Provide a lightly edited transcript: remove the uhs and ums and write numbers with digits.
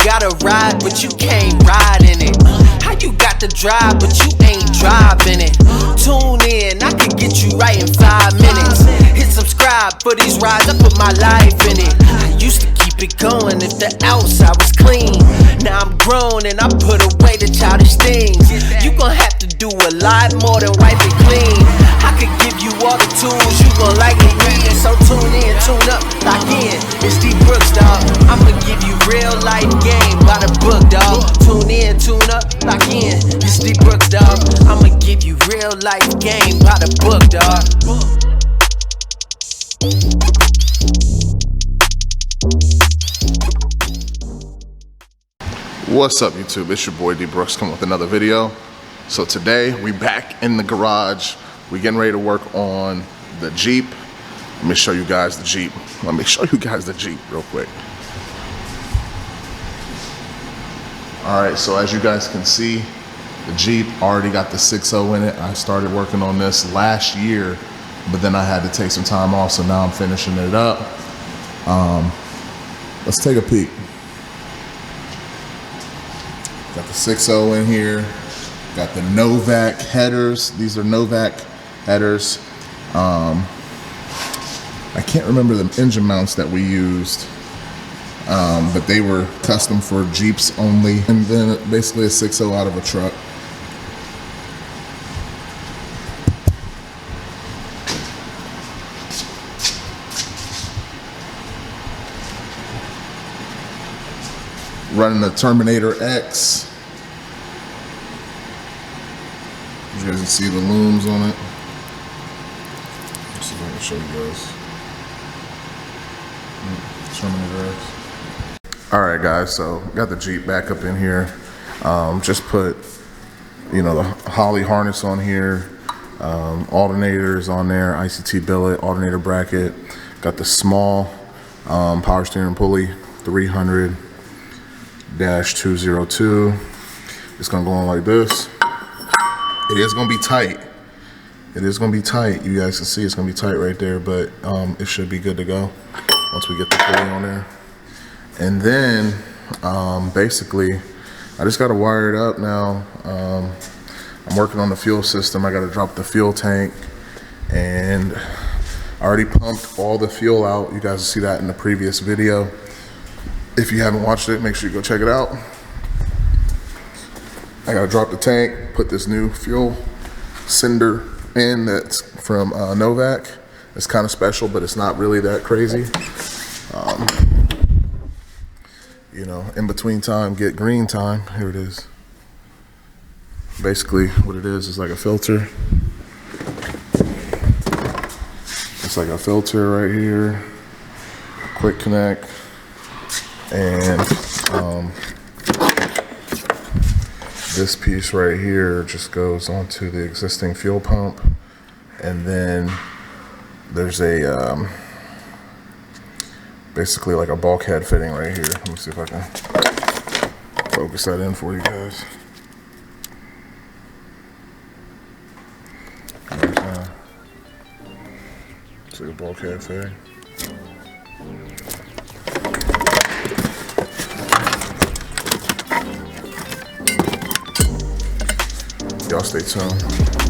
got a ride, but you can't ride in it? How you got the drive, but you ain't driving it? Tune in, I can get you right in 5 minutes. Hit subscribe for these rides, I put my life in it. I used to keep it going if the outside was clean. Now I'm grown and I put away the childish things. You gon' have to do a lot more than wipe it clean. I could give you all the tools you gon' likely need. So tune in, tune up, lock in. It's D Brooks, dawg. I'ma give you real life game by the book, dawg. Tune in, tune up, lock in. It's D Brooks, dawg. I'ma give you real life game by the book, dawg. What's up, YouTube? It's your boy D Brooks coming with another video. So today we back in the garage. We getting ready to work on the Jeep. Let me show you guys the Jeep. Real quick. All right, so as you guys can see, the Jeep already got the 6.0 in it. I started working on this last year, but then I had to take some time off, so now I'm finishing it up. Let's take a peek. Got the 6.0 in here. Got the Novak headers. These are Novak headers. I can't remember the engine mounts that we used, but they were custom for Jeeps only. And then basically a 6.0 out of a truck. Running the Terminator X. You guys can see the looms on it. Let's see if I can show you guys. Terminator X. All right, guys. So got the Jeep back up in here. Just put, the Holley harness on here. Alternators on there. ICT billet, alternator bracket. Got the small power steering pulley, 300-202. It's gonna go on like this. It is gonna be tight. You guys can see it's gonna be tight right there, but it should be good to go once we get the pulley on there. And then basically, I just gotta wire it up now. I'm working on the fuel system. I gotta drop the fuel tank, and I already pumped all the fuel out. You guys will see that in the previous video. If you haven't watched it, make sure you go check it out. I gotta drop the tank, put this new fuel cylinder in that's from Novak. It's kind of special, but it's not really that crazy. In between time, get green time. Here it is. Basically, what it is like a filter. It's like a filter right here. Quick connect. And this piece right here just goes onto the existing fuel pump, and then there's a basically like a bulkhead fitting right here. Let me see if I can focus that in for you guys. It's like a bulkhead fitting. Y'all stay tuned.